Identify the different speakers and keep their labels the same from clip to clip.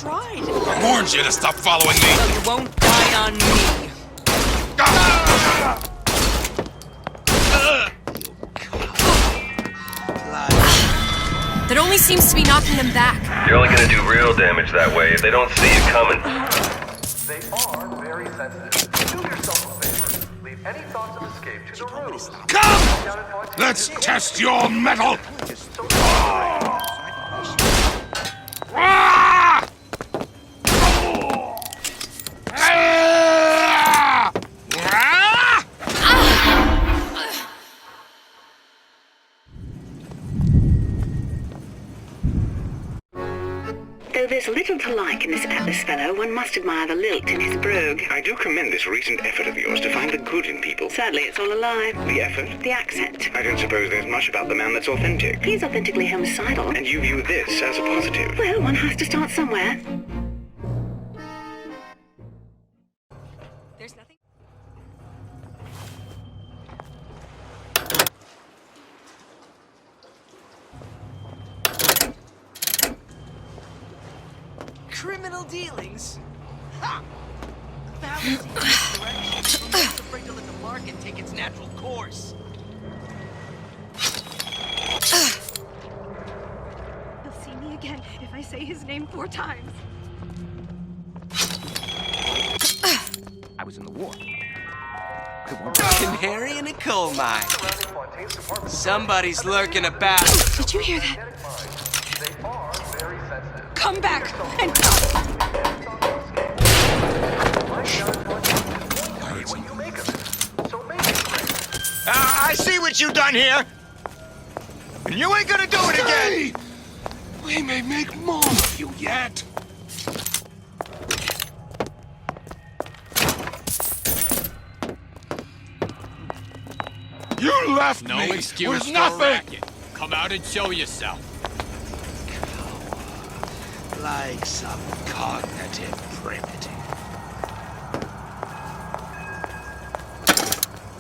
Speaker 1: tried.
Speaker 2: I warned you to stop following me.
Speaker 1: So you won't die on me.
Speaker 3: That only seems to be knocking them back.
Speaker 4: You're only gonna do real damage that way if they don't see you coming.
Speaker 5: They are very sensitive. Do yourself a favor. Leave any thoughts of escape to the rooms.
Speaker 2: Come! Let's test your mettle!
Speaker 6: Though there's little to like in this Atlas fellow, one must admire the lilt in his brogue.
Speaker 7: I do commend this recent effort of yours to find the good in people.
Speaker 6: Sadly, it's all a lie.
Speaker 7: The effort?
Speaker 6: The accent.
Speaker 7: I don't suppose there's much about the man that's authentic.
Speaker 6: He's authentically homicidal.
Speaker 7: And you view this as a positive.
Speaker 6: Well, one has to start somewhere.
Speaker 3: There's nothing.
Speaker 1: Criminal dealings? Ha! That was the direction. I'm just afraid to let the market take its natural course.
Speaker 8: He'll see me again if I say his name 4 times.
Speaker 1: I was in the war. I worked a canary in a coal mine. Somebody's lurking about.
Speaker 8: Did you hear that?
Speaker 5: They are very sensitive.
Speaker 8: Come back and
Speaker 5: What you make of it. So make it great.
Speaker 9: I see what you done here. And you ain't gonna do it again.
Speaker 2: We may make more of you yet. You left
Speaker 10: No
Speaker 2: me
Speaker 10: excuse
Speaker 2: with
Speaker 10: for
Speaker 2: nothing.
Speaker 10: racket. Come out and show yourself.
Speaker 9: Like some cognitive primitive.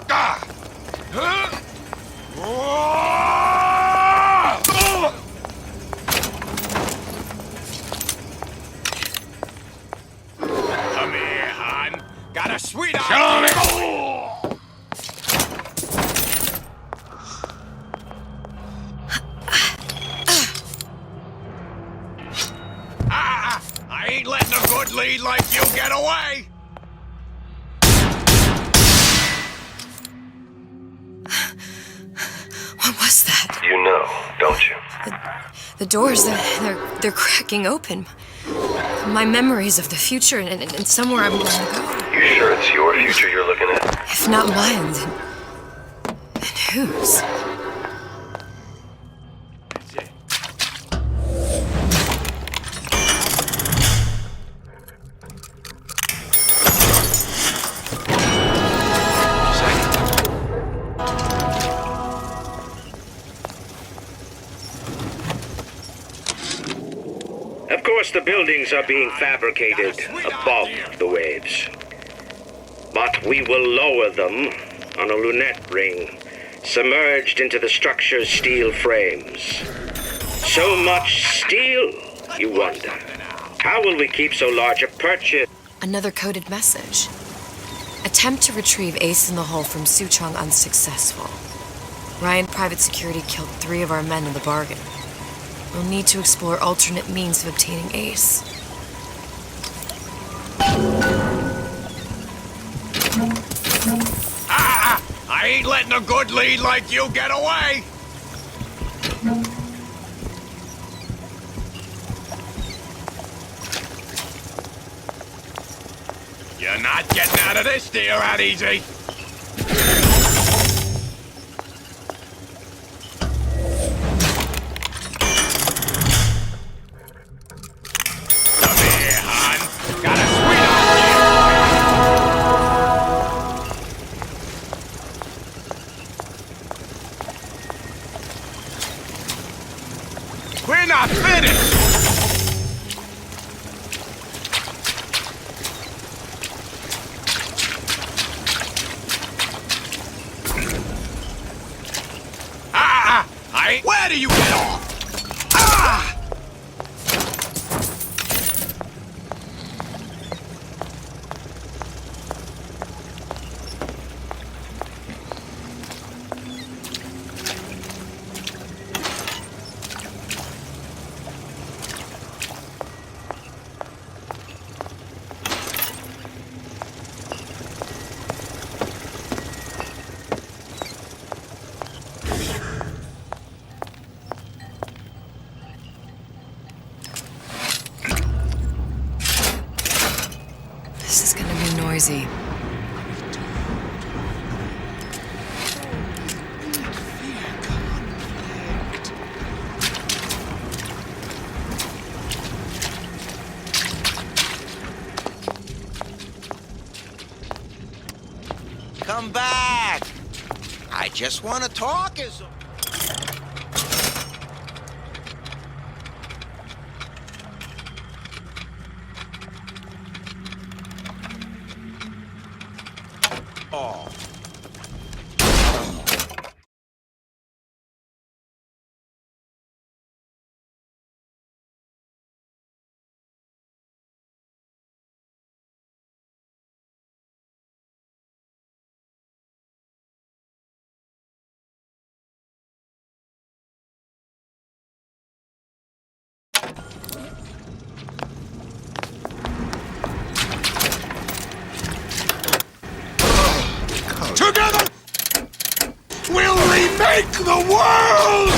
Speaker 2: Ah! Huh? Oh!
Speaker 10: Come here, hon. Got a sweetheart.
Speaker 2: Show me.
Speaker 10: I ain't letting a good lead like you get away.
Speaker 3: What was that?
Speaker 4: You know, don't you?
Speaker 3: The doors, they're cracking open. My memories of the future and somewhere I'm going to go.
Speaker 4: You sure it's your future you're looking at?
Speaker 3: If not mine, then whose?
Speaker 10: That's it.
Speaker 7: Of course, the buildings are being fabricated above the waves. But we will lower them on a lunette ring, submerged into the structure's steel frames. So much steel, you wonder. How will we keep so large a purchase?
Speaker 3: Another coded message. Attempt to retrieve Ace in the Hole from Suchong unsuccessful. Ryan Private Security killed 3 of our men in the bargain. We'll need to explore alternate means of obtaining Ace.
Speaker 10: I ain't letting a good lead like you get away. You're not getting out of this deal that easy. Come here, hon. Got a sweetheart here. We're not finished. Where do you get off?
Speaker 3: he?
Speaker 9: Come back! I just want to talk as... Oh.
Speaker 2: Together, we'll remake the world!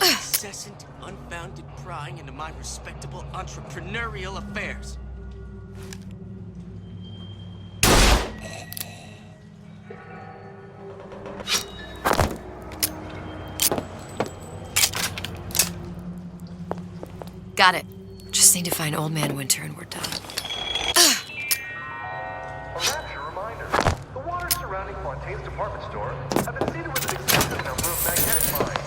Speaker 1: Incessant, unbounded prying into my respectable entrepreneurial affairs.
Speaker 3: Got it. Just need to find Old Man Winter and we're done.
Speaker 5: A rapture reminder. The waters surrounding Fontaine's department store have been seeded with an extensive number of magnetic mines.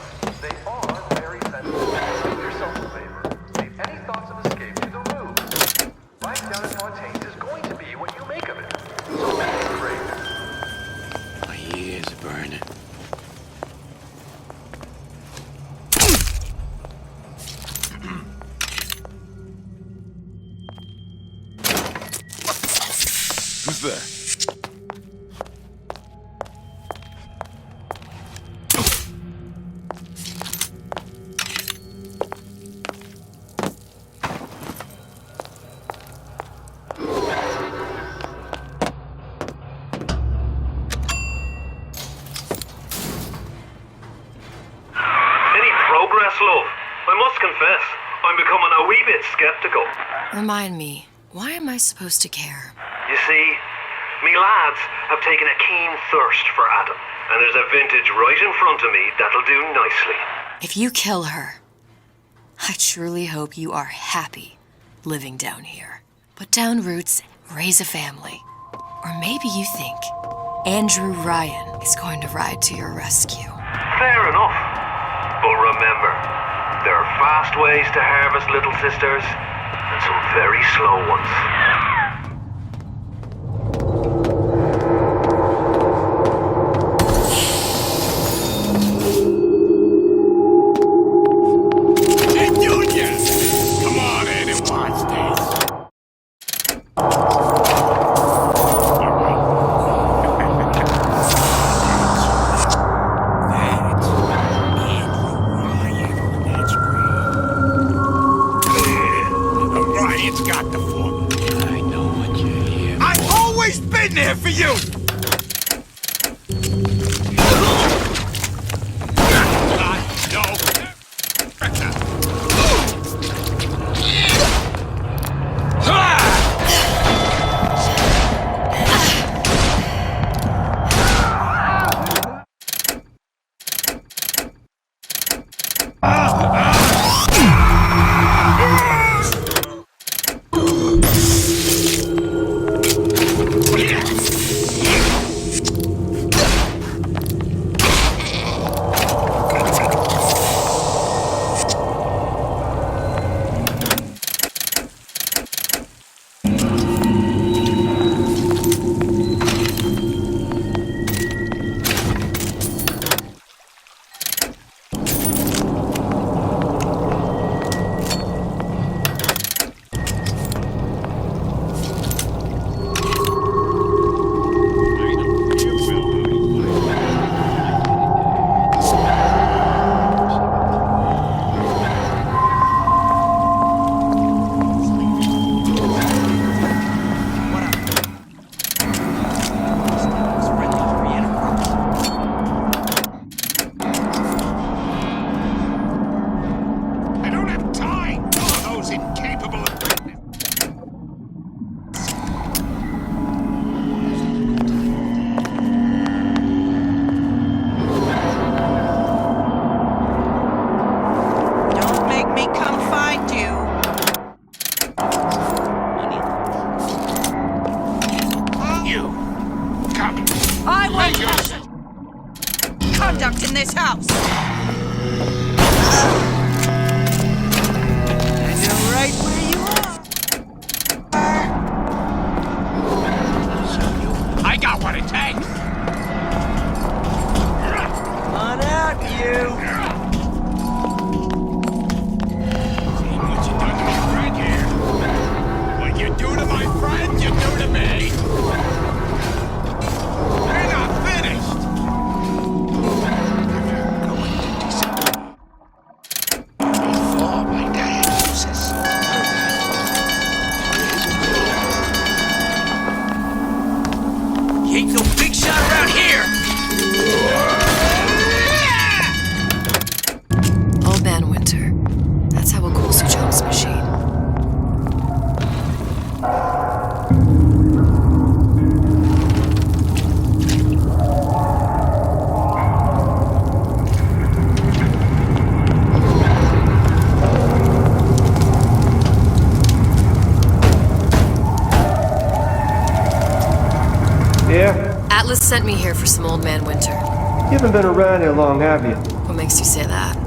Speaker 5: They are very sensitive. Do yourself a favor. Leave any thoughts of escape to the roof. Life down at Fontaine's is going to be what you make of it. So make it great.
Speaker 1: My ears are burning.
Speaker 2: Who's there?
Speaker 4: Love, I must confess, I'm becoming a wee bit skeptical.
Speaker 3: Remind me, why am I supposed to care?
Speaker 4: You see, me lads have taken a keen thirst for Adam, and there's a vintage right in front of me that'll do nicely.
Speaker 3: If you kill her, I truly hope you are happy living down here. Put down roots, raise a family. Or maybe you think Andrew Ryan is going to ride to your rescue.
Speaker 4: Fair enough. But remember, there are fast ways to harvest little sisters, and some very slow ones.
Speaker 9: There for you!
Speaker 2: No!
Speaker 11: I want conduct in this house.
Speaker 1: I know right where you are.
Speaker 10: I got what it takes.
Speaker 1: Come on out, you.
Speaker 10: See what you done to my friend here. What you do to my friend, you do to me. They're not finished.
Speaker 1: Before my diagnosis. You ain't no big shot around here.
Speaker 3: Old Man Winter. That's how we'll cool Suchong's machine.
Speaker 12: Yeah?
Speaker 3: Atlas sent me here for some Old Man Winter.
Speaker 12: You haven't been around here long, have you?
Speaker 3: What makes you say that?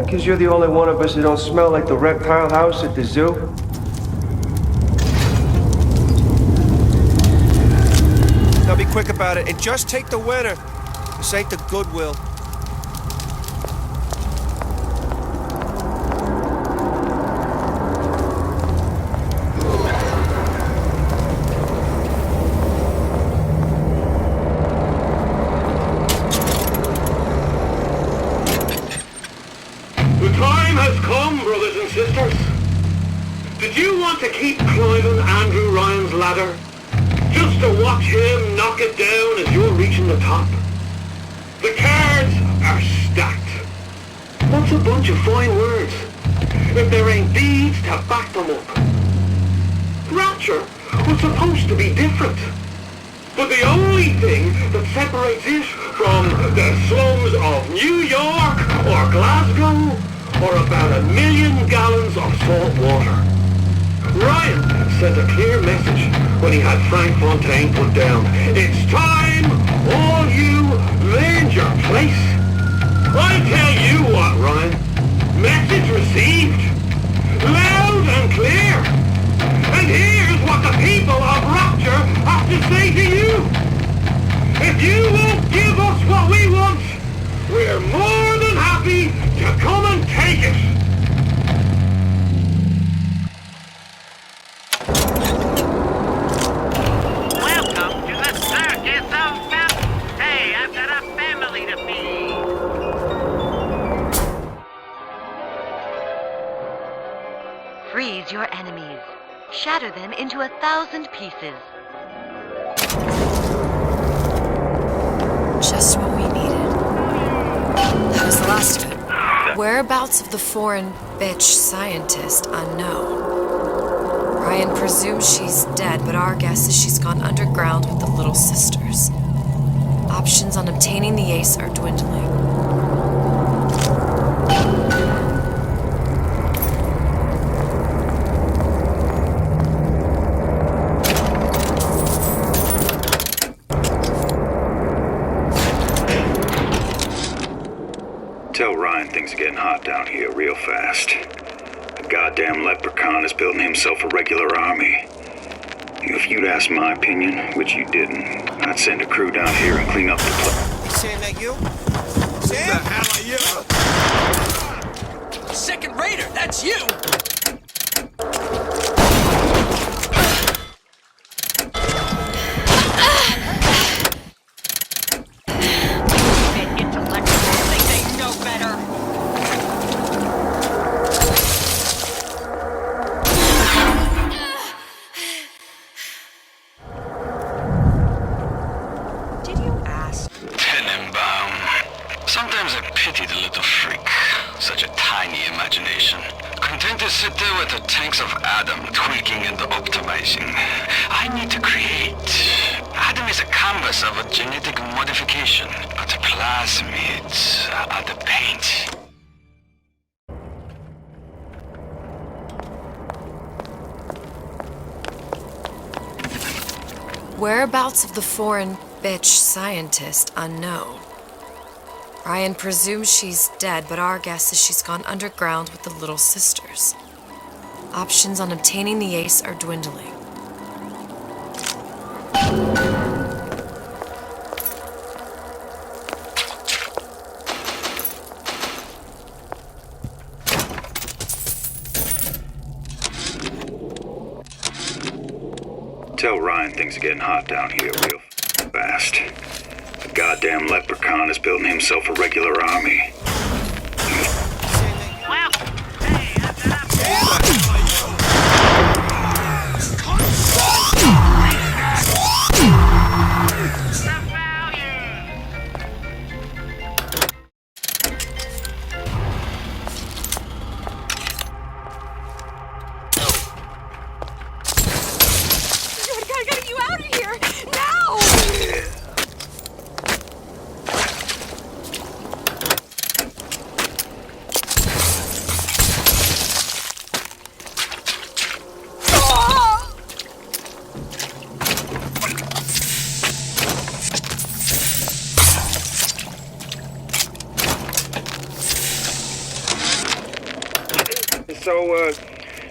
Speaker 12: Because you're the only one of us who don't smell like the reptile house at the zoo.
Speaker 2: Now be quick about it and just take the winner. This ain't the Goodwill.
Speaker 7: The time has come, brothers and sisters. Did you want to keep climbing Andrew Ryan's ladder? Just to watch him knock it down as you're reaching the top? The cards are stacked. What's a bunch of fine words if there ain't deeds to back them up? Rapture was supposed to be different. But the only thing that separates it from the slums of New York or Glasgow or about 1 million gallons of salt water. Ryan sent a clear message when he had Frank Fontaine put down. It's time all you learned your place. I tell you what, Ryan. Message received. Loud and clear. And here's what the people of Rapture have to say to you. If you won't give us what we want, we're more than happy to come and take it.
Speaker 13: Welcome to the circus of Mountain. Hey, I've got a family to feed.
Speaker 14: Freeze your enemies. Shatter them into 1,000 pieces.
Speaker 3: Just what we needed. That was the last of it. Whereabouts of the foreign bitch scientist unknown. Ryan presumes she's dead, but our guess is she's gone underground with the Little Sisters. Options on obtaining the ace are dwindling.
Speaker 15: Tell Ryan things are getting hot down here real fast. The goddamn leprechaun is building himself a regular army. If you'd asked my opinion, which you didn't, I'd send a crew down here and clean up the place.
Speaker 2: Sam, that you? Sam?
Speaker 10: The hell are you?
Speaker 1: Second Raider, that's you!
Speaker 11: Intellectuals think they know better. Did you ask?
Speaker 15: Tenenbaum. Sometimes I pity the little freak. Such a tiny imagination. Content to sit there with the tanks of Adam tweaking and optimizing. I need to create. Adam is a canvas of a genetic modification, but plasmids are the paint.
Speaker 3: Whereabouts of the foreign bitch scientist unknown. Ryan presumes she's dead, but our guess is she's gone underground with the Little Sisters. Options on obtaining the ace are dwindling.
Speaker 16: Tell Ryan things are getting hot down here real fast. The goddamn leprechaun is building himself a regular army.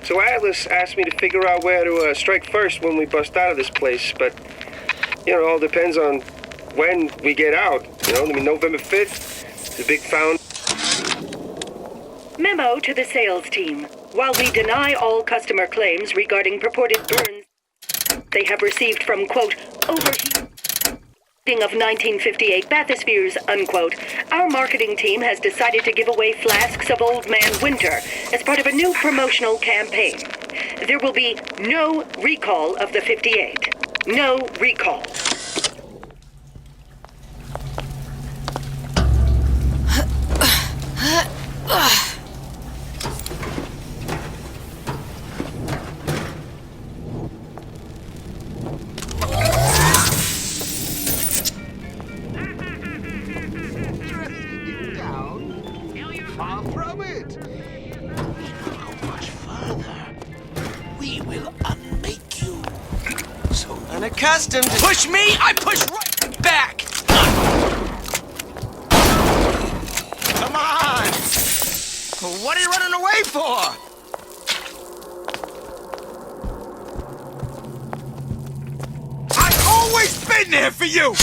Speaker 2: So Atlas asked me to figure out where to strike first when we bust out of this place, but, it all depends on when we get out. November 5th, the big found.
Speaker 6: Memo to the sales team. While we deny all customer claims regarding purported burns they have received from, quote, overheating of 1958 bathyspheres, unquote, our marketing team has decided to give away flasks of Old Man Winter as part of a new promotional campaign. There will be no recall of the 58. No recall.
Speaker 1: Unaccustomed to push me, I push right back!
Speaker 9: Come on! What are you running away for? I've always been there for you!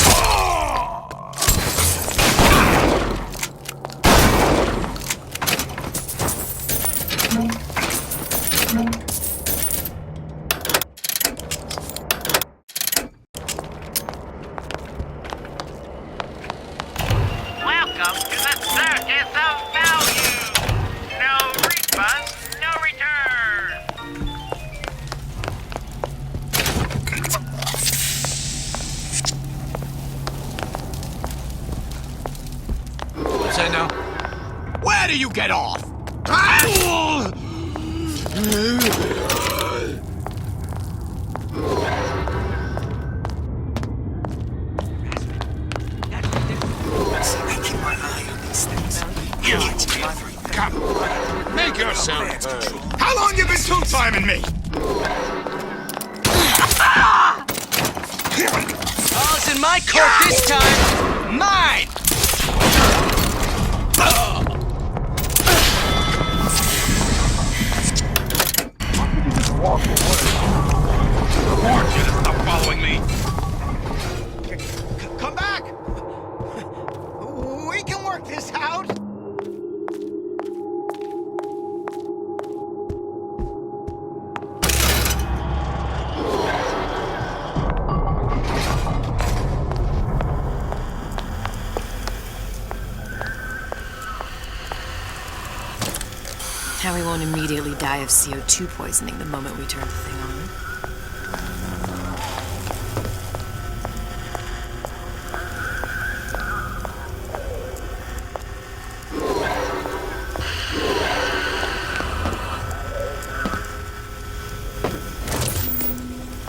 Speaker 13: Welcome to the circus of value. No refunds, no return.
Speaker 9: What's that now? Where do you get off? Come, make yourself heard. How long you been two-timing me?
Speaker 1: All's in my court this time. Mine!
Speaker 9: Walk away. I warned you to stop following me. Come back! We can work this out.
Speaker 3: Now we won't immediately die of CO2 poisoning the moment we turn the thing on.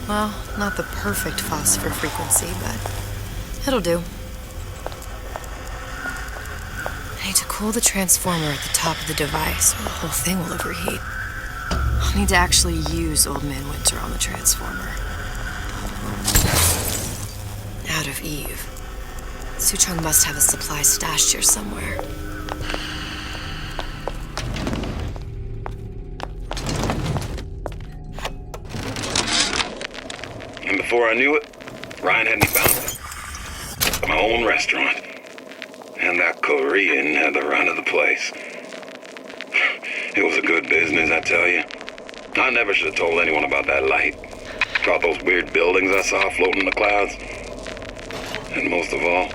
Speaker 3: Well, not the perfect phosphor frequency, but it'll do. I need to cool the transformer at the top of the device, or the whole thing will overheat. I'll need to actually use Old Man Winter on the transformer. Out of Eve. Suchong must have a supply stashed here somewhere.
Speaker 16: And before I knew it, Ryan had me bound to my own restaurant. And that Korean had the run of the place. It was a good business, I tell you. I never should have told anyone about that light. About those weird buildings I saw floating in the clouds. And most of all,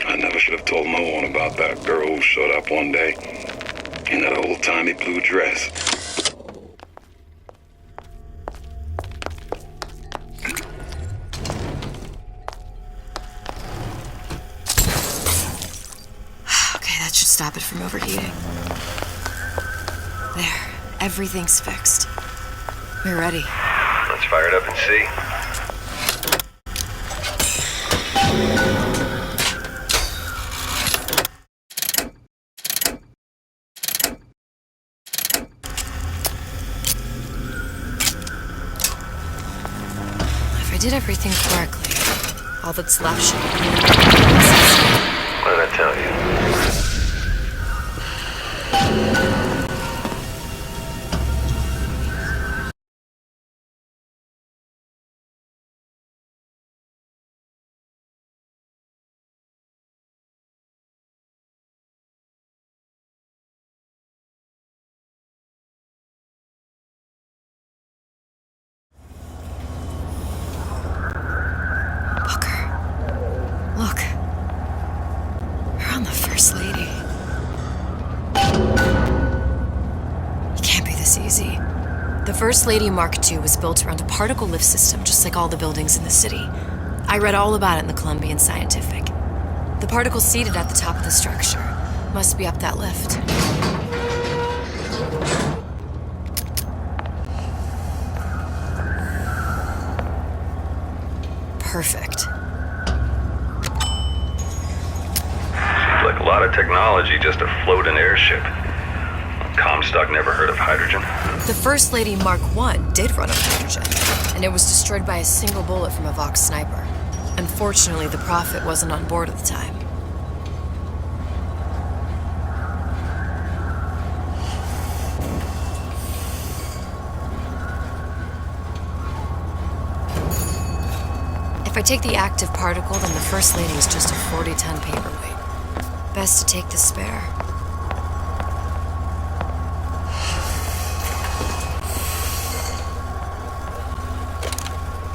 Speaker 16: I never should have told no one about that girl who showed up one day in that old-timey blue dress.
Speaker 3: Okay, that should stop it from overheating. There, everything's fixed. We're ready.
Speaker 4: Let's fire it up and see.
Speaker 3: If I did everything correctly, all that's left should be...
Speaker 4: What did I tell you?
Speaker 3: Look. We're on the First Lady. It can't be this easy. The First Lady Mark II was built around a particle lift system just like all the buildings in the city. I read all about it in the Columbian Scientific. The particles seated at the top of the structure must be up that lift. Perfect.
Speaker 4: Seems like a lot of technology just to float an airship. Comstock never heard of hydrogen.
Speaker 3: The First Lady Mark I did run on hydrogen, and it was destroyed by a single bullet from a Vox sniper. Unfortunately, the Prophet wasn't on board at the time. If I take the active particle, then the First Lady is just a 40-ton paperweight. Best to take the spare.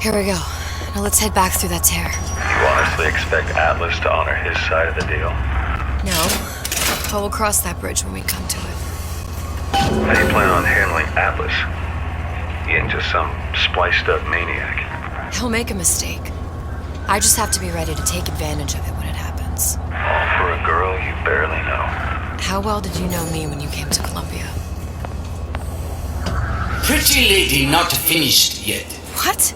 Speaker 3: Here we go. Now let's head back through that tear.
Speaker 4: You honestly expect Atlas to honor his side of the deal?
Speaker 3: No, but we'll cross that bridge when we come to it.
Speaker 4: How do you plan on handling Atlas? He ain't just some spliced-up maniac.
Speaker 3: He'll make a mistake. I just have to be ready to take advantage of it when it happens.
Speaker 4: All for a girl you barely know.
Speaker 3: How well did you know me when you came to Columbia?
Speaker 17: Pretty lady not finished yet.
Speaker 3: What?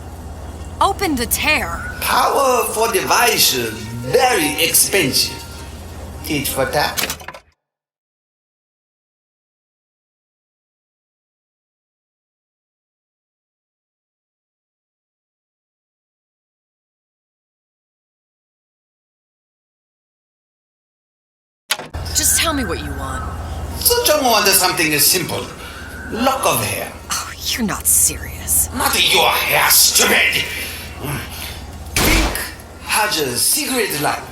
Speaker 3: Open the tear.
Speaker 17: Power for device very expensive. Tit for tat.
Speaker 3: Just tell me what you want.
Speaker 17: Suchong wanted something simple. Lock of hair.
Speaker 3: Oh, you're not serious.
Speaker 17: Not your hair, stupid! Pink has a cigarette light.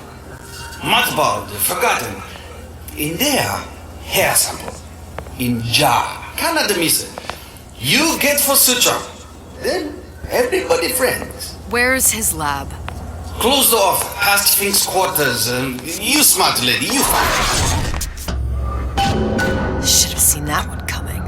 Speaker 17: Mothballed, forgotten. In there, hair sample. In jar. Cannot miss it. You get for Suchong. Then everybody friends.
Speaker 3: Where's his lab?
Speaker 17: Closed off, past Fink's quarters. You smart lady, you find.
Speaker 3: Should have seen that one coming.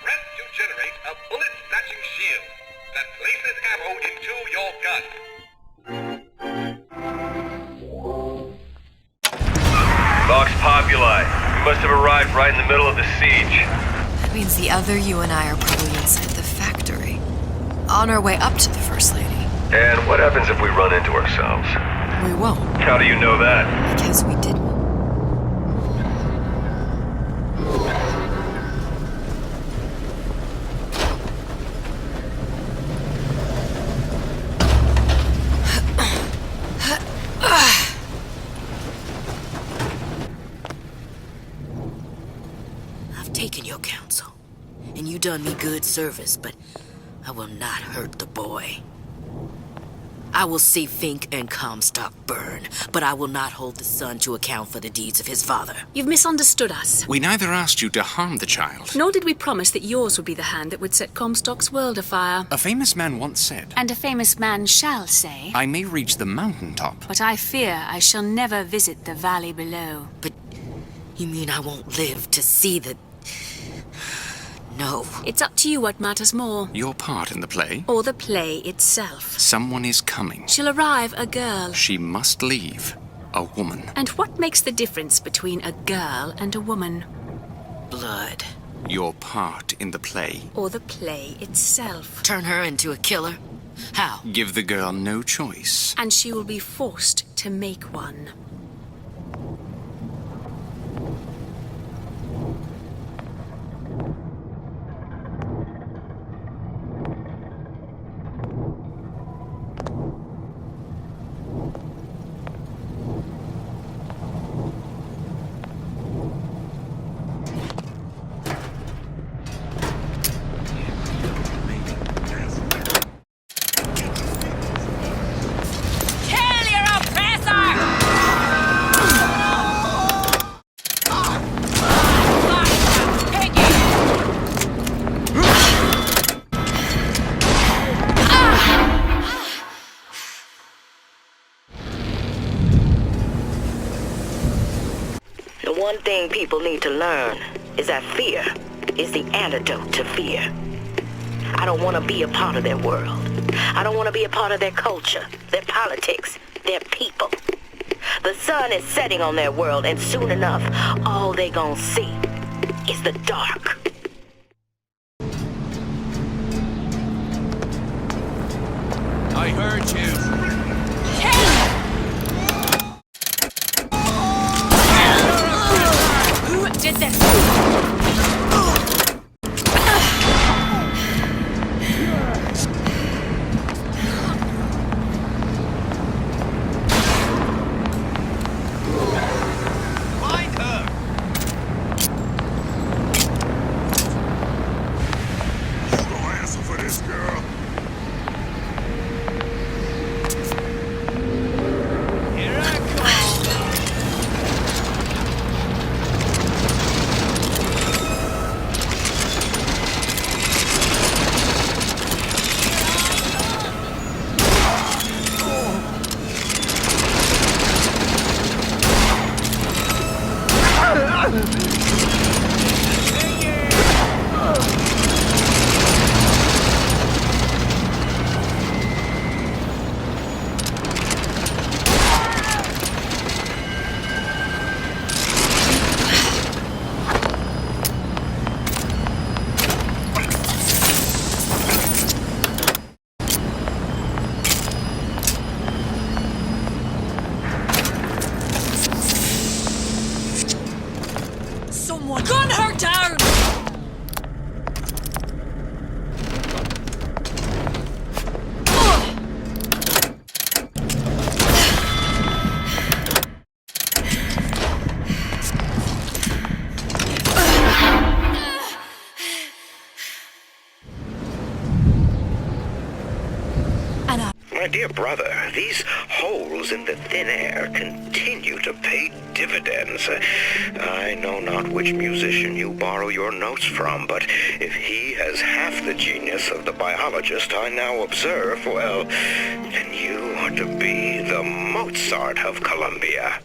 Speaker 9: Press to generate a bullet-snatching shield that places ammo into your gun.
Speaker 4: Vox Populi. We must have arrived right in the middle of the siege.
Speaker 3: That means the other you and I are probably inside the factory. On our way up to the First Lady.
Speaker 4: And what happens if we run into ourselves?
Speaker 3: We won't.
Speaker 4: How do you know that?
Speaker 3: Because we didn't.
Speaker 18: taken your counsel, and you done me good service, but I will not hurt the boy. I will see Fink and Comstock burn, but I will not hold the son to account for the deeds of his father.
Speaker 19: You've misunderstood us.
Speaker 9: We neither asked you to harm the child.
Speaker 19: Nor did we promise that yours would be the hand that would set Comstock's world afire.
Speaker 9: A famous man once said,
Speaker 19: And a famous man shall say,
Speaker 9: I may reach the mountaintop,
Speaker 19: but I fear I shall never visit the valley below.
Speaker 18: But you mean I won't live to see the... No.
Speaker 19: It's up to you what matters more.
Speaker 9: Your part in the play?
Speaker 19: Or the play itself.
Speaker 9: Someone is coming.
Speaker 19: She'll arrive a girl.
Speaker 9: She must leave. A woman.
Speaker 19: And what makes the difference between a girl and a woman?
Speaker 18: Blood.
Speaker 9: Your part in the play?
Speaker 19: Or the play itself.
Speaker 18: Turn her into a killer? How?
Speaker 9: Give the girl no choice.
Speaker 19: And she will be forced to make one.
Speaker 18: One thing people need to learn is that fear is the antidote to fear. I don't want to be a part of their world. I don't want to be a part of their culture, their politics, their people. The sun is setting on their world, and soon enough, all they gonna see is the dark.
Speaker 1: I heard you.
Speaker 19: Who did this?
Speaker 3: Gun her down!
Speaker 7: My dear brother, these holes in the thin air continue to pay dividends. I know not which musician you borrow your notes from, but if he has half the genius of the biologist I now observe, well, then you are to be the Mozart of Columbia.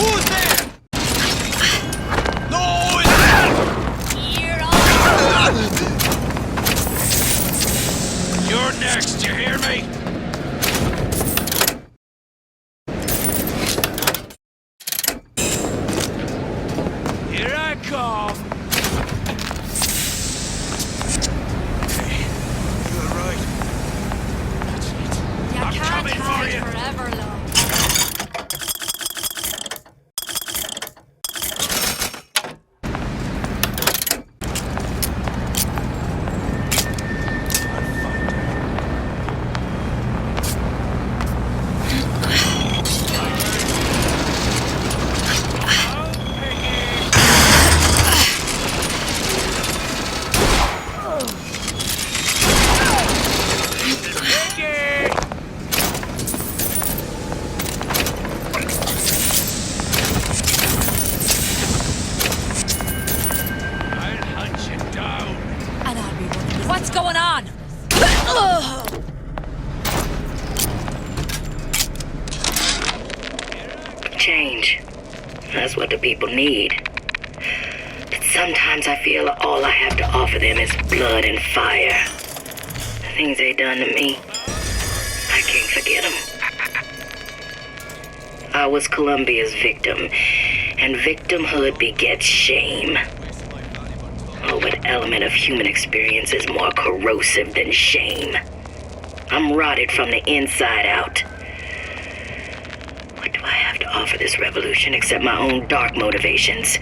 Speaker 10: Who's there? No! You're next, you hear me? Here I come. Hey, you alright?
Speaker 8: You
Speaker 10: I'm
Speaker 8: can't
Speaker 10: coming for
Speaker 8: hide
Speaker 10: you.
Speaker 8: forever, love.
Speaker 11: What's going on?
Speaker 6: Change. That's what the people need. But sometimes I feel all I have to offer them is blood and fire. The things they done to me, I can't forget them. I was Columbia's victim, and victimhood begets shame. Oh, what element of human experience is more corrosive than shame? I'm rotted from the inside out. What do I have to offer this revolution except my own dark motivations?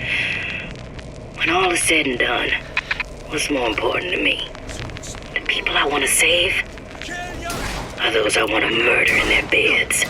Speaker 6: When all is said and done, what's more important to me? The people I want to save? Or those I want to murder in their beds?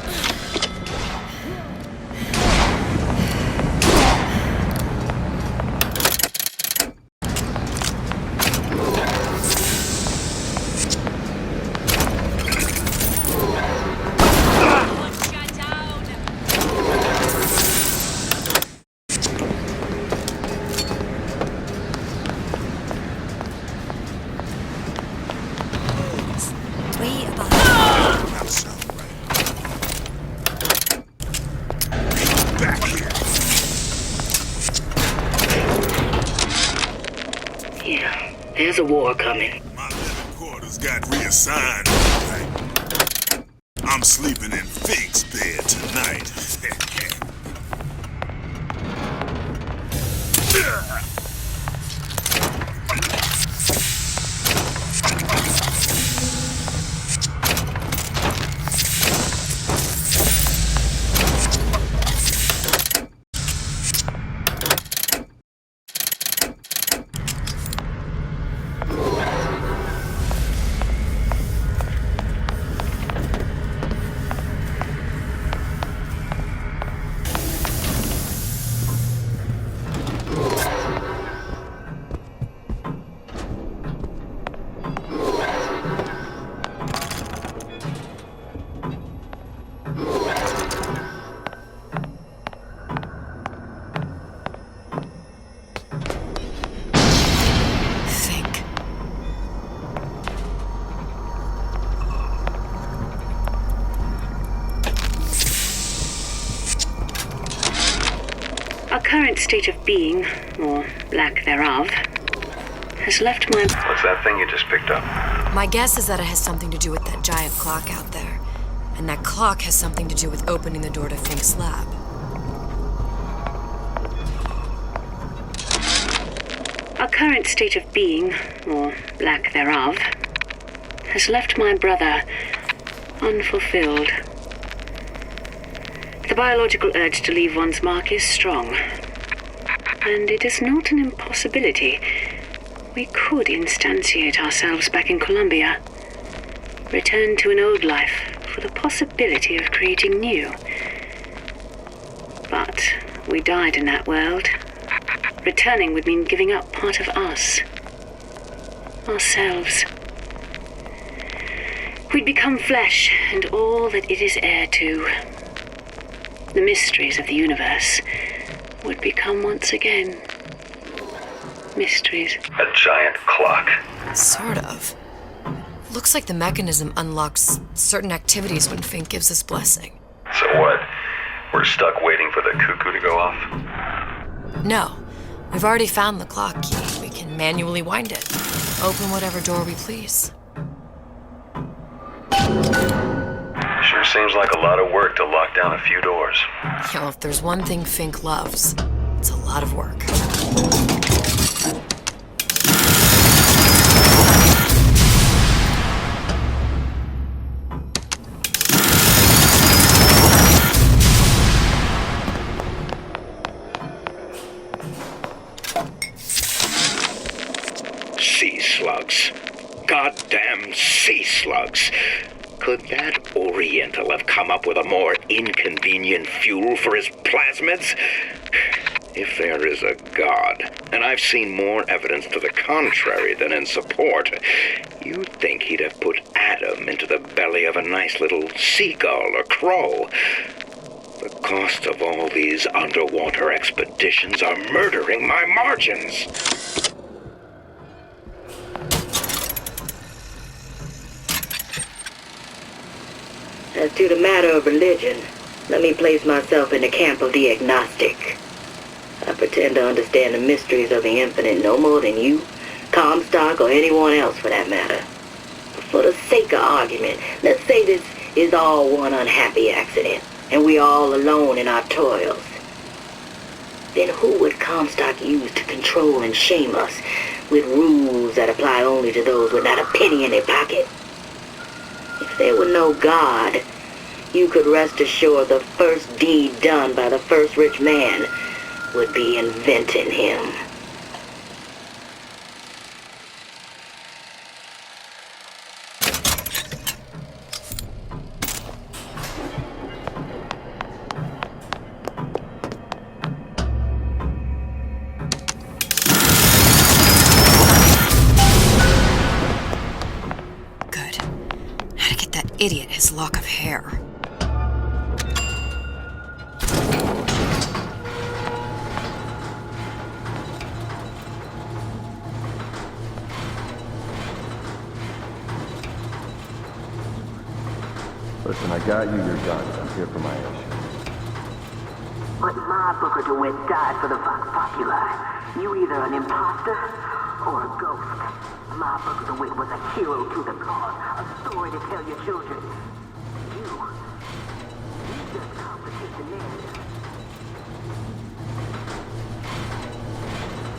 Speaker 6: Yeah, there's a war coming.
Speaker 9: My living quarters got reassigned. I'm sleeping in Fink's bed tonight.
Speaker 6: Our current state of being, or lack thereof, has left my...
Speaker 4: What's that thing you just picked up?
Speaker 3: My guess is that it has something to do with that giant clock out there. And that clock has something to do with opening the door to Fink's lab.
Speaker 6: Our current state of being, or lack thereof, has left my brother unfulfilled. The biological urge to leave one's mark is strong. And it is not an impossibility. We could instantiate ourselves back in Columbia. Return to an old life for the possibility of creating new. But we died in that world. Returning would mean giving up part of us. Ourselves. We'd become flesh and all that it is heir to. The mysteries of the universe would become once again mysteries.
Speaker 4: A giant clock.
Speaker 3: Sort of. Looks like the mechanism unlocks certain activities when Fink gives his blessing.
Speaker 4: So what? We're
Speaker 20: We're stuck waiting for the cuckoo to go off?
Speaker 3: No. We've already found the clock key. We can manually wind it. Open whatever door we please.
Speaker 20: Sure seems like a lot of work to lock down a few doors.
Speaker 3: Yo, if there's one thing Fink loves, it's a lot of work.
Speaker 7: Sea slugs. Goddamn sea slugs. Could that Oriental have come up with a more inconvenient fuel for his plasmids? If there is a God, and I've seen more evidence to the contrary than in support, you'd think he'd have put Adam into the belly of a nice little seagull or crow. The cost of all these underwater expeditions are murdering my margins.
Speaker 18: As to the matter of religion, let me place myself in the camp of the agnostic. I pretend to understand the mysteries of the infinite no more than you, Comstock, or anyone else for that matter. But for the sake of argument, let's say this is all one unhappy accident, and we're all alone in our toils. Then who would Comstock use to control and shame us with rules that apply only to those with not a penny in their pocket? If there were no God, you could rest assured the first deed done by the first rich man would be inventing him.
Speaker 3: Idiot his lock of hair.
Speaker 21: Listen, I got you your guns. I'm here for my issue.
Speaker 22: But my Booker DeWitt died for the Vox Populi. You either an imposter or a ghost. My Booker DeWitt was a hero to the cause, a story to tell your children. You just complicate the narrative.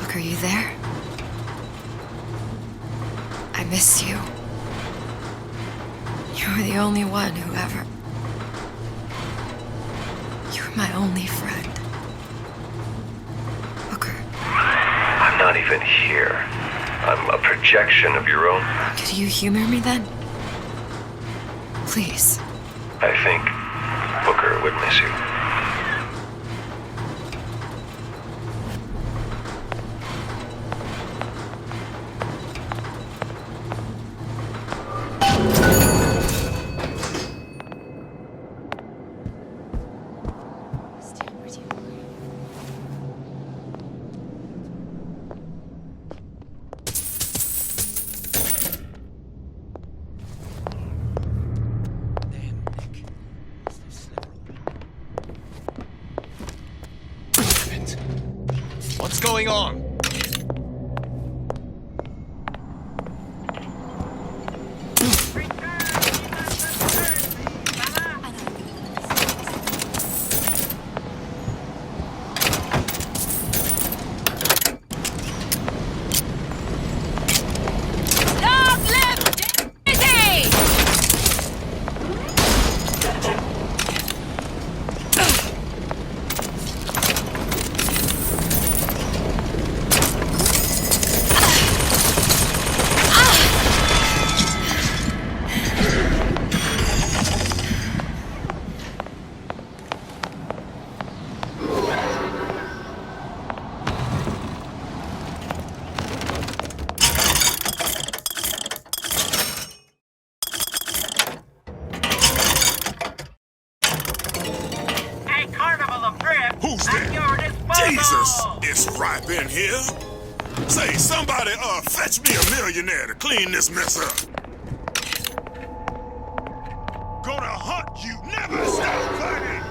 Speaker 3: Look, are you there? I miss you. You were the only one who ever... You were my only friend. Booker.
Speaker 20: I'm not even here. I'm a projection of your own.
Speaker 3: Could you humor me then? Please.
Speaker 20: I think Booker would miss you.
Speaker 10: What's going on?
Speaker 9: Who's there? Jesus! It's ripe in here. Say, somebody, fetch me a millionaire to clean this mess up. Gonna hunt you, never stop fighting!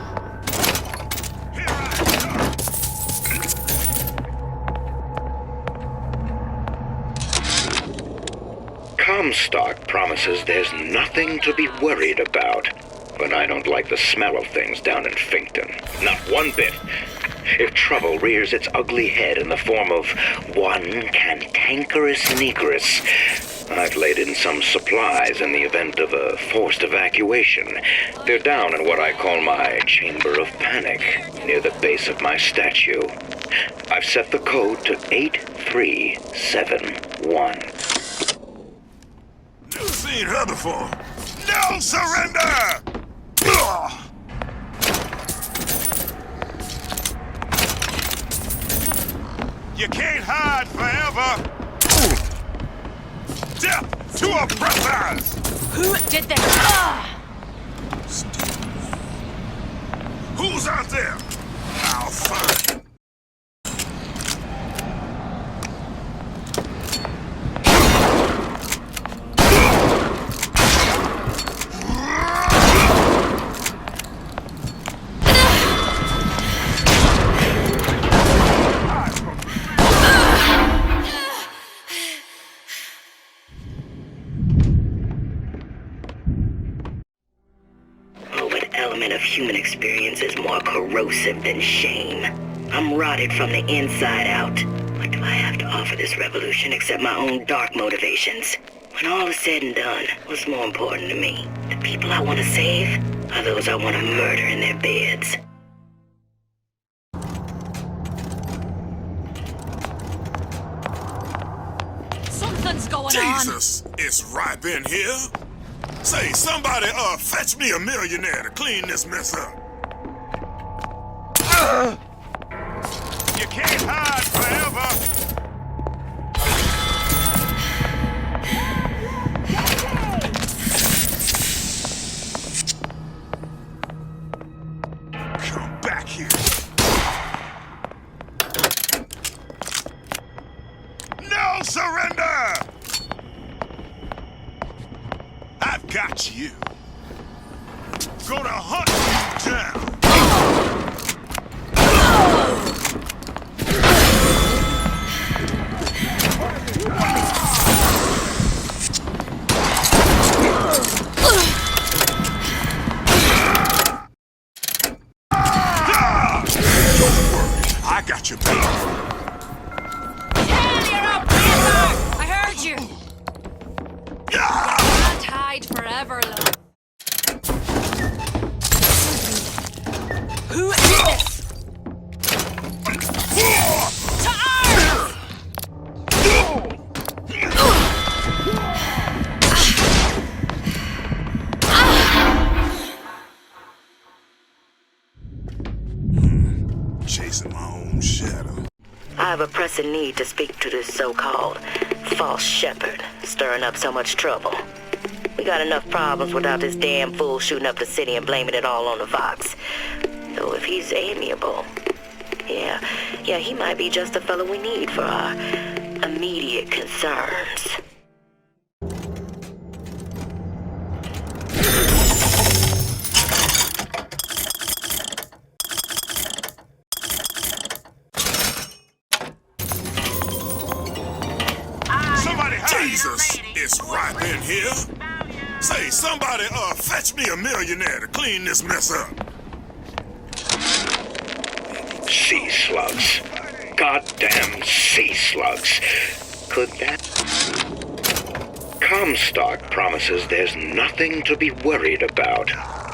Speaker 16: Comstock promises there's nothing to be worried about. But I don't like the smell of things down in Finkton. Not one bit. If trouble rears its ugly head in the form of one cantankerous negress, I've laid in some supplies in the event of a forced evacuation. They're down in what I call my chamber of panic, near the base of my statue. I've set the code to 8371.
Speaker 9: Never seen her before. No surrender! Ugh. You can't hide forever! Death to oppressors!
Speaker 11: Who did this?
Speaker 9: Who's out there? I'll find.
Speaker 18: Of human experience is more corrosive than shame. I'm rotted from the inside out. What do I have to offer this revolution except my own dark motivations? When all is said and done, what's more important to me? The people I want to save, or those I want to murder in their beds?
Speaker 11: Something's going on.
Speaker 9: Jesus, it's ripe in here. Say, somebody, fetch me a millionaire to clean this mess up. You can't hide forever. Come back here. No surrender! I've got you. Gonna hunt you down. Don't worry, I got your back.
Speaker 11: I heard you. Can't hide forever, love. Who is this? To arms!
Speaker 9: Chasing my own shadow.
Speaker 18: I have a pressing need to speak to this so-called false shepherd, stirring up so much trouble. We got enough problems without this damn fool shooting up the city and blaming it all on the Fox. Though if he's amiable, yeah, he might be just the fellow we need for our immediate concerns.
Speaker 9: Jesus, it's ripe in here. Say, somebody, fetch me a millionaire to clean this mess up.
Speaker 16: Sea slugs. Goddamn sea slugs. Could that... Comstock promises there's nothing to be worried about.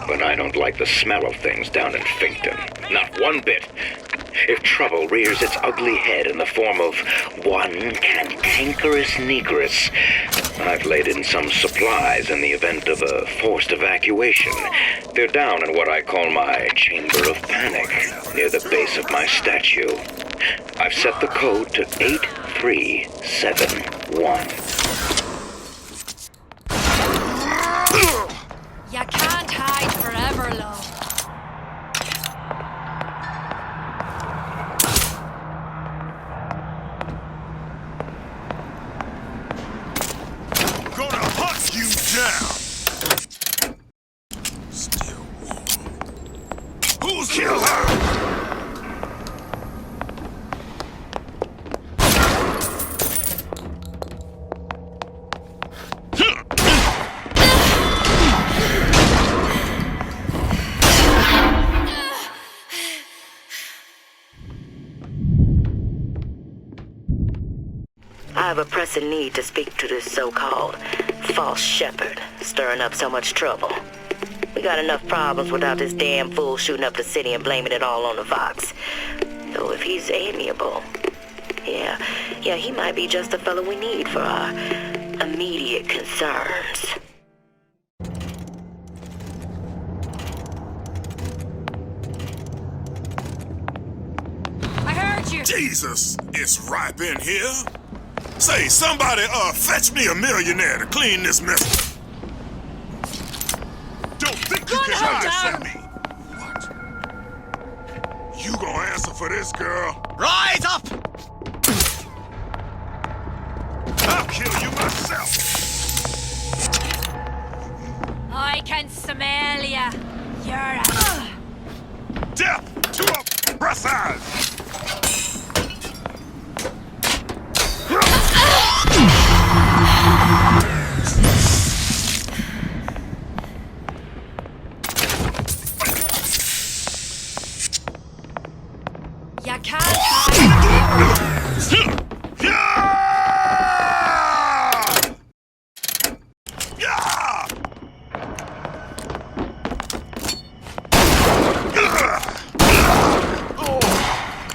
Speaker 16: But I don't like the smell of things down in Finkton. Not one bit. If trouble rears its ugly head in the form of one cantankerous negress, I've laid in some supplies in the event of a forced evacuation. They're down in what I call my chamber of panic, near the base of my statue. I've set the code to 8371.
Speaker 11: You can't hide forever, love.
Speaker 9: Gonna hunt you down. Still warm. Who's kill her?
Speaker 18: I have a pressing need to speak to this so-called false shepherd, stirring up so much trouble. We got enough problems without this damn fool shooting up the city and blaming it all on the Vox. Though if he's amiable, yeah, he might be just the fellow we need for our immediate concerns.
Speaker 11: I heard you!
Speaker 9: Jesus, it's ripe in here. Say, somebody, fetch me a millionaire to clean this mess. Don't think you can hide from me. What? You gonna answer for this, girl?
Speaker 10: Rise up!
Speaker 9: I'll kill you myself.
Speaker 11: I can smell ya. You're a...
Speaker 9: Death to a breast eyes.
Speaker 11: You can't hide.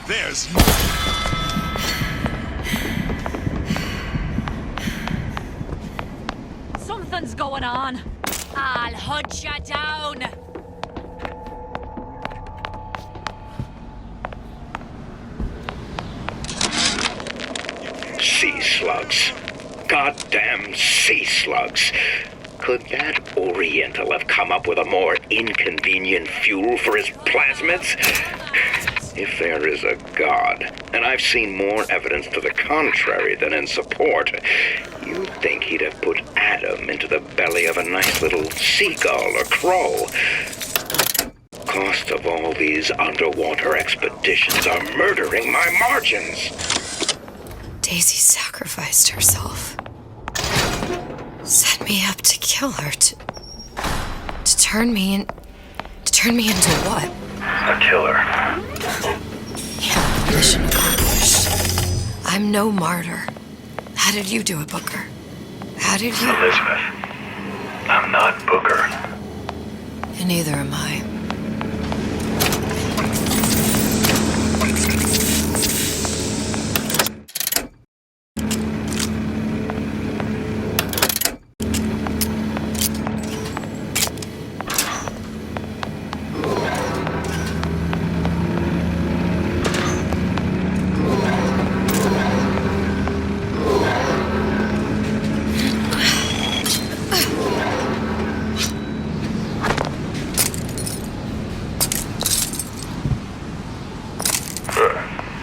Speaker 9: There's
Speaker 11: Something's going on. I'll hunt you down.
Speaker 7: Sea slugs. Goddamn sea slugs. Could that Oriental have come up with a more inconvenient fuel for his plasmids? If there is a God, and I've seen more evidence to the contrary than in support, you'd think he'd have put Adam into the belly of a nice little seagull or crow. Cost of all these underwater expeditions are murdering my margins.
Speaker 3: Daisy sacrificed herself. Set me up to kill her, to turn me into what?
Speaker 20: A killer.
Speaker 3: Yeah, mission accomplished. I'm no martyr. How did you do it, Booker? How did you...
Speaker 20: Elizabeth, I'm not Booker.
Speaker 3: And neither am I.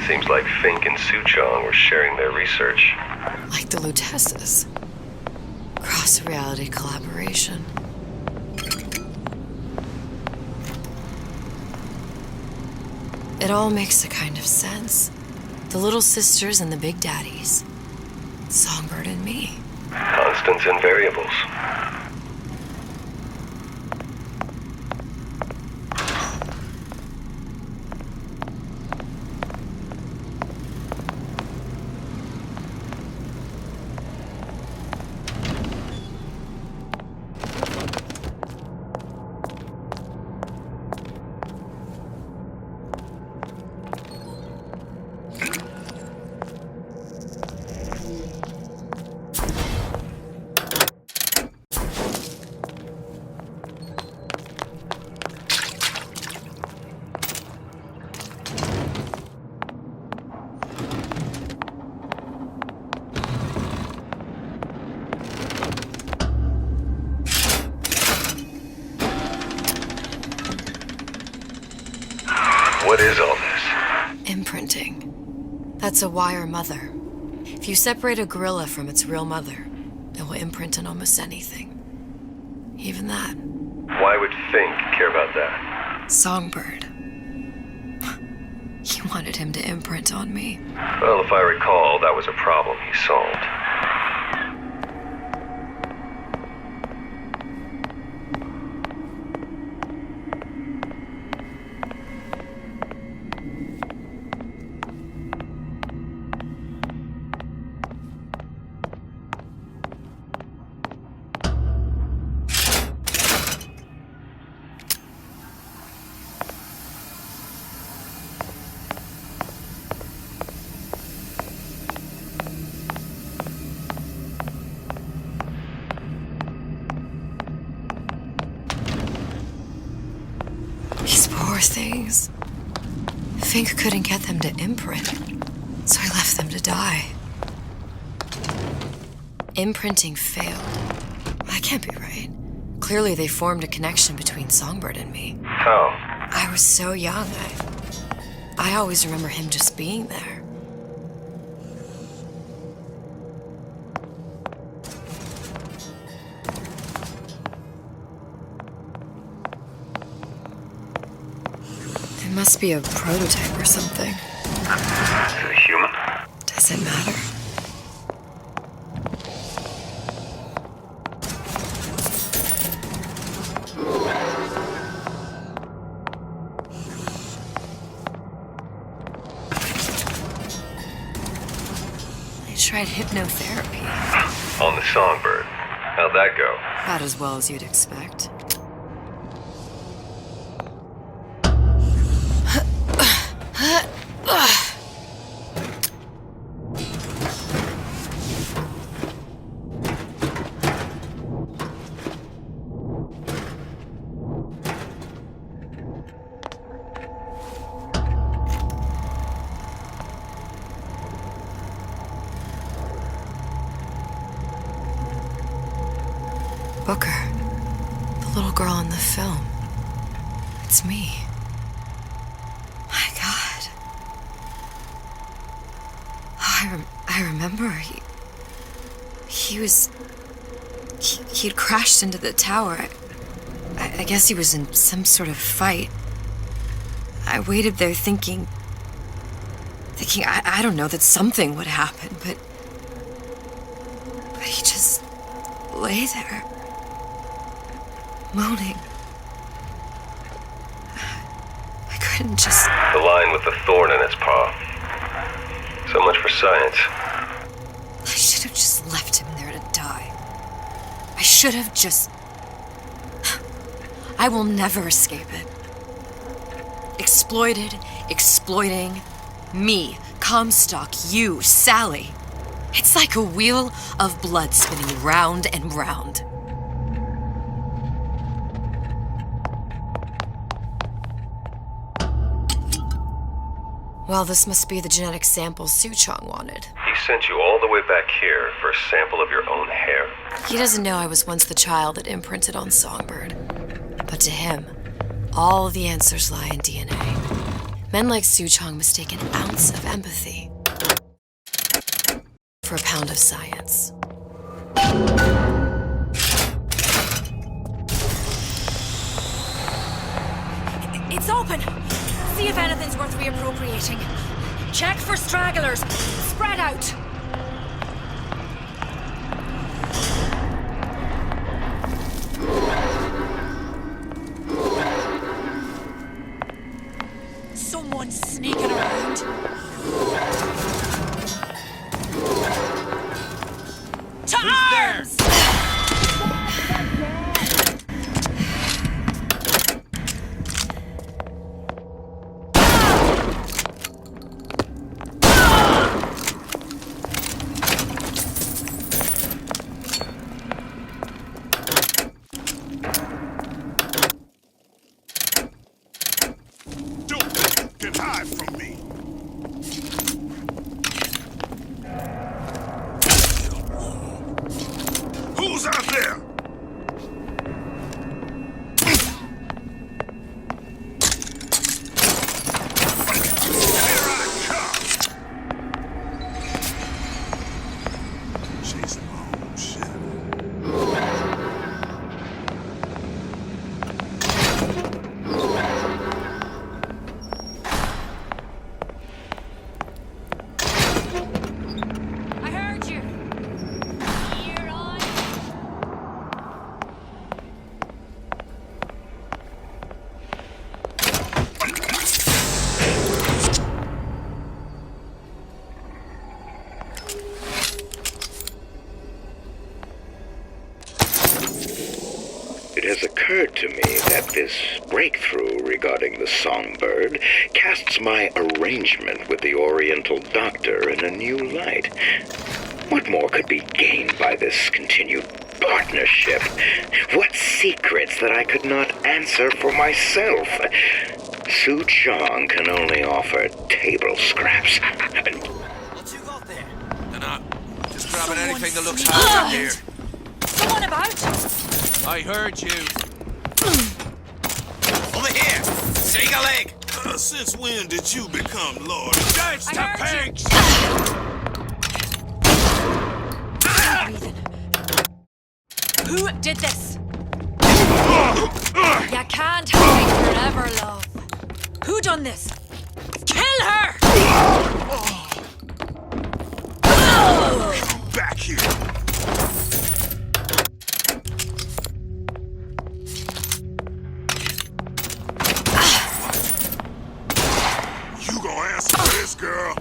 Speaker 20: Seems like Fink and Suchong were sharing their research.
Speaker 3: Like the Lutesses. Cross-reality collaboration. It all makes a kind of sense. The little sisters and the big daddies. Songbird and me.
Speaker 20: Constants and variables. What is all this?
Speaker 3: Imprinting. That's a wire mother. If you separate a gorilla from its real mother, it will imprint on almost anything. Even that.
Speaker 20: Why would Fink care about that?
Speaker 3: Songbird. He wanted him to imprint on me.
Speaker 20: Well, if I recall, that was a problem he solved.
Speaker 3: Poor things. Fink couldn't get them to imprint, so I left them to die. Imprinting failed. That can't be right. Clearly they formed a connection between Songbird and me.
Speaker 20: How?
Speaker 3: I was so young, I always remember him just being there. It must be a prototype or something.
Speaker 20: Is it a human?
Speaker 3: Does it matter? I tried hypnotherapy.
Speaker 20: On the Songbird. How'd that go?
Speaker 3: About as well as you'd expect. Booker, the little girl in the film. It's me. My God. Oh, I remember. He'd crashed into the tower. I guess he was in some sort of fight. I waited there thinking I don't know, that something would happen, but he just lay there, moaning. I couldn't just...
Speaker 20: The lion with the thorn in its paw. So much for science.
Speaker 3: I should have just left him there to die. I should have just... I will never escape it. Exploited, exploiting, me, Comstock, you, Sally. It's like a wheel of blood spinning round and round. Well, this must be the genetic sample Suchong wanted.
Speaker 20: He sent you all the way back here for a sample of your own hair?
Speaker 3: He doesn't know I was once the child that imprinted on Songbird. But to him, all the answers lie in DNA. Men like Suchong mistake an ounce of empathy for a pound of science.
Speaker 11: It's open! See if anything's worth reappropriating. Check for stragglers. Spread out. Someone's sneaking around. To arms!
Speaker 9: Get high from me. Who's out there? Here I come. Chasing my own shadow.
Speaker 11: I heard you. Here I...
Speaker 7: It has occurred to me that this breakthrough regarding the Songbird casts my arrangement with the Oriental Doctor in a new light. What more could be gained by this continued partnership? What secrets that I could not answer for myself? Su Chong can only offer table scraps.
Speaker 1: What you got there? Dunno. Just grabbing anything that looks hard in here.
Speaker 11: Someone about?
Speaker 1: I heard you. Over here! Seagull egg!
Speaker 9: Since when did you become Lord?
Speaker 10: That's the pigs!
Speaker 11: Who did this? You can't hide forever, love. Who done this? Kill her!
Speaker 9: Come back here. You gonna answer for this, girl?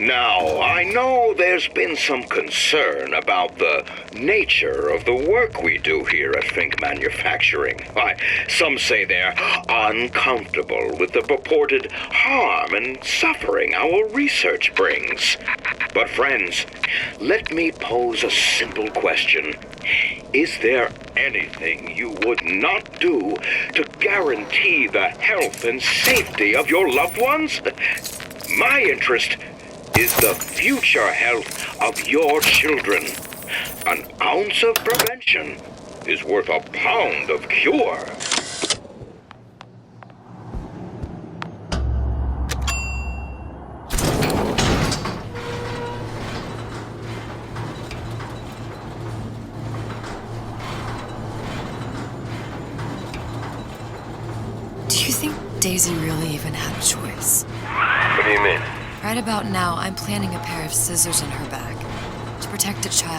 Speaker 7: Now, I know there's been some concern about the nature of the work we do here at Fink Manufacturing. Why, some say they're uncomfortable with the purported harm and suffering our research brings. But friends, let me pose a simple question. Is there anything you would not do to guarantee the health and safety of your loved ones? My interest is the future health of your children. An ounce of prevention is worth a pound of cure.
Speaker 3: Do you think Daisy really even had a choice?
Speaker 20: What do you mean?
Speaker 3: Right about now, I'm planting a pair of scissors in her back to protect a child